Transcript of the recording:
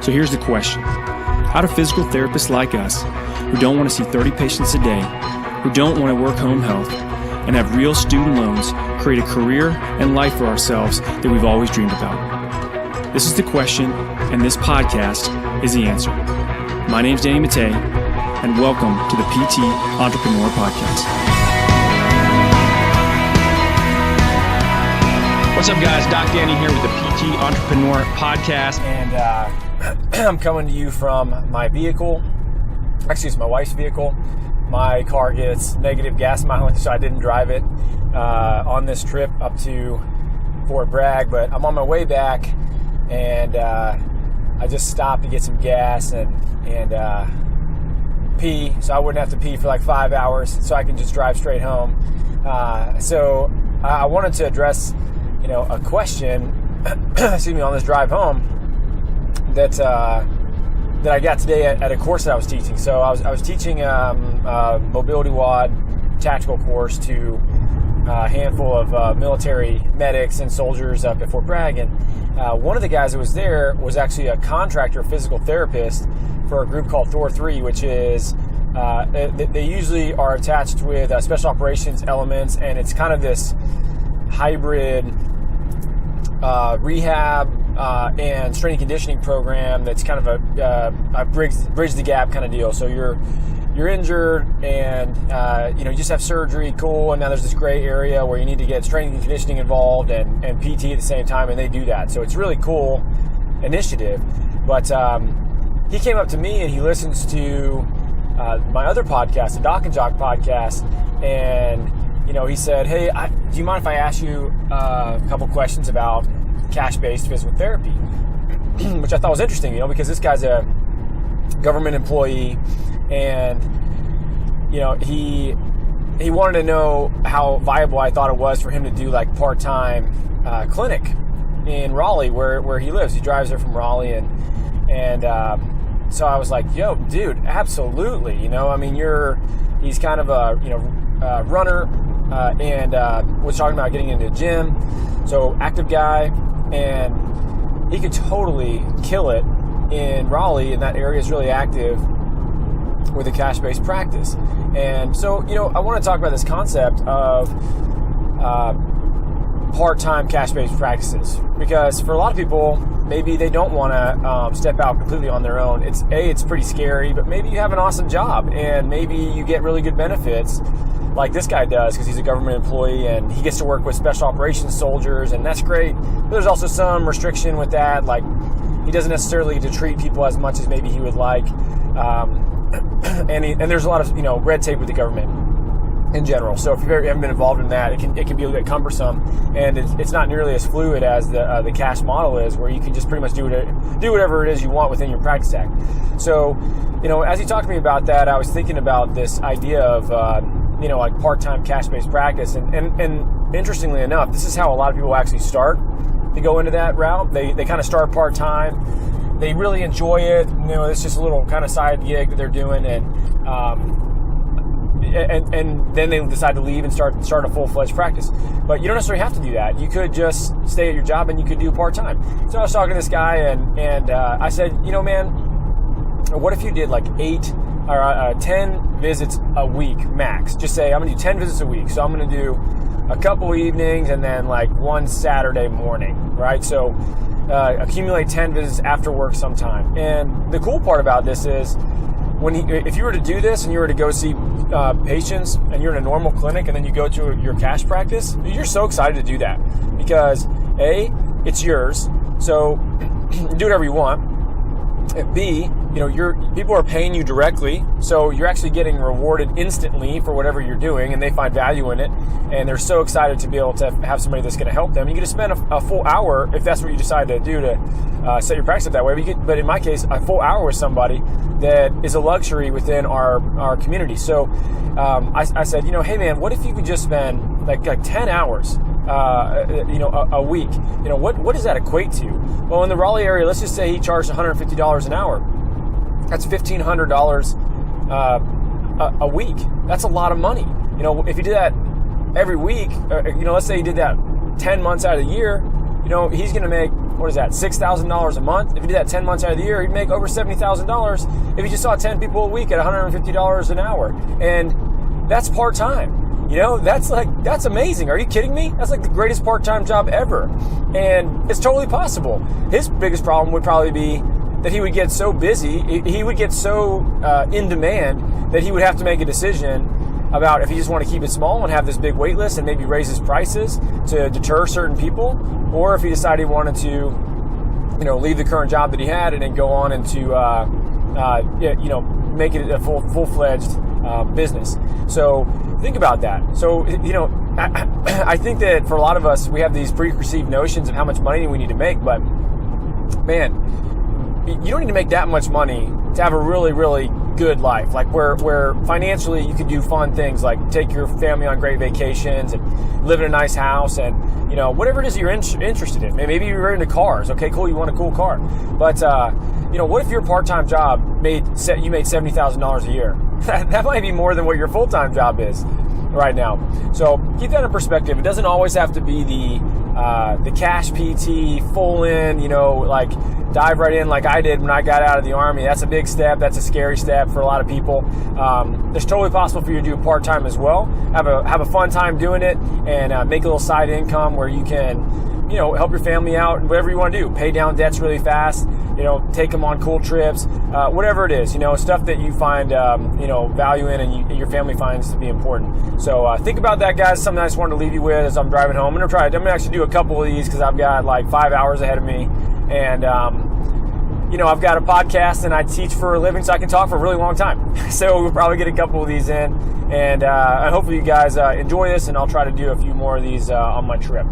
So here's the question. How do physical therapists like us, who don't want to see 30 patients a day, who don't want to work home health, and have real student loans, create a career and life for ourselves that we've always dreamed about? This is the question, and this podcast is the answer. My name's Danny Mattei, and welcome to the PTE Entrepreneur Podcast. What's up, guys? Doc Danny here with the PTE Entrepreneur Podcast. And I'm coming to you from my vehicle. Actually, it's my wife's vehicle. My car gets negative gas mileage, so I didn't drive it on this trip up to Fort Bragg. But I'm on my way back, and I just stopped to get some gas and pee, so I wouldn't have to pee for like 5 hours, so I can just drive straight home. So I wanted to address, a question, excuse me, on this drive home that I got today at a course that I was teaching. So I was teaching a mobility WOD tactical course to a handful of military medics and soldiers up at Fort Bragg. And one of the guys that was there was actually a contractor physical therapist for a group called Thor 3, which is, they usually are attached with special operations elements, and it's kind of this hybrid rehab and strength and conditioning program that's kind of a bridge the gap kind of deal. So you're injured and you just have surgery, cool, and now there's this gray area where you need to get strength and conditioning involved and PT at the same time, and they do that. So it's a really cool initiative. But he came up to me and he listens to my other podcast, the Doc and Jock podcast, and he said, "Hey, do you mind if I ask you a couple questions about cash-based physical therapy?" Which I thought was interesting, because this guy's a government employee, and he wanted to know how viable I thought it was for him to do like part-time clinic in Raleigh, where he lives. He drives there from Raleigh, and so I was like, "Yo, dude, absolutely." He's kind of a runner, and was talking about getting into the gym, so active guy, and he could totally kill it in Raleigh, and that area is really active with a cash-based practice. And so, I want to talk about this concept of part-time cash-based practices, because for a lot of people, maybe they don't want to step out completely on their own. It's pretty scary, but maybe you have an awesome job, and maybe you get really good benefits like this guy does, because he's a government employee and he gets to work with special operations soldiers, and that's great. But there's also some restriction with that, like he doesn't necessarily get to treat people as much as maybe he would like, and there's a lot of red tape with the government in general. So if you haven't been involved in that, it can be a bit cumbersome, and it's not nearly as fluid as the cash model is, where you can just pretty much do whatever it is you want within your practice tag. So as he talked to me about that, I was thinking about this idea of like part-time cash-based practice, and interestingly enough, this is how a lot of people actually start to go into that route. They kind of start part-time, they really enjoy it, it's just a little kind of side gig that they're doing, and then they decide to leave and start a full-fledged practice. But you don't necessarily have to do that. You could just stay at your job and you could do part-time. So I was talking to this guy, and I said, man, what if you did like 8 or 10 visits a week max? Just say, I'm going to do 10 visits a week. So I'm going to do a couple evenings and then like one Saturday morning, right? So accumulate 10 visits after work sometime. And the cool part about this is, if you were to do this and you were to go see patients and you're in a normal clinic and then you go to your cash practice, you're so excited to do that, because A, it's yours, so do whatever you want. B, people are paying you directly, so you're actually getting rewarded instantly for whatever you're doing, and they find value in it, and they're so excited to be able to have somebody that's going to help them. You get to spend a full hour, if that's what you decide to do, to set your practice up that way. But in my case, a full hour with somebody that is a luxury within our community. So I said, hey man, what if you could just spend like 10 hours a week? What does that equate to? Well, in the Raleigh area, let's just say he charged $150 an hour. That's $1,500 a week. That's a lot of money. If you did that every week, let's say he did that 10 months out of the year, he's going to make what is that, $6,000 a month. If he did that 10 months out of the year, he'd make over $70,000 if he just saw 10 people a week at $150 an hour. And that's part-time. You know, that's amazing. Are you kidding me? That's like the greatest part-time job ever. And it's totally possible. His biggest problem would probably be that he would get so busy, he would get so in demand that he would have to make a decision about if he just want to keep it small and have this big wait list and maybe raise his prices to deter certain people, or if he decided he wanted to, you know, leave the current job that he had and then go on into, you know, make it a full-fledged business. So think about that. So, you know, I think that for a lot of us, we have these preconceived notions of how much money we need to make, but man, you don't need to make that much money to have a really, really good life. Like where financially you can do fun things like take your family on great vacations and live in a nice house and, you know, whatever it is you're interested in. Maybe you're into cars. Okay, cool. You want a cool car. But, you know, what if your part-time job you made $70,000 a year? That might be more than what your full-time job is right now. So keep that in perspective. It doesn't always have to be the cash PT, full in, you know, like dive right in like I did when I got out of the Army. That's a big step. That's a scary step for a lot of people. It's totally possible for you to do part-time as well. Have a fun time doing it and make a little side income where you can, you know, help your family out, whatever you want to do. Pay down debts really fast, you know, take them on cool trips, whatever it is, you know, stuff that you find, you know, value in and your family finds to be important. So think about that, guys. Something I just wanted to leave you with as I'm driving home. I'm going to actually do a couple of these because I've got like 5 hours ahead of me. And, you know, I've got a podcast and I teach for a living, so I can talk for a really long time. So we'll probably get a couple of these in. And hopefully you guys enjoy this, and I'll try to do a few more of these on my trip.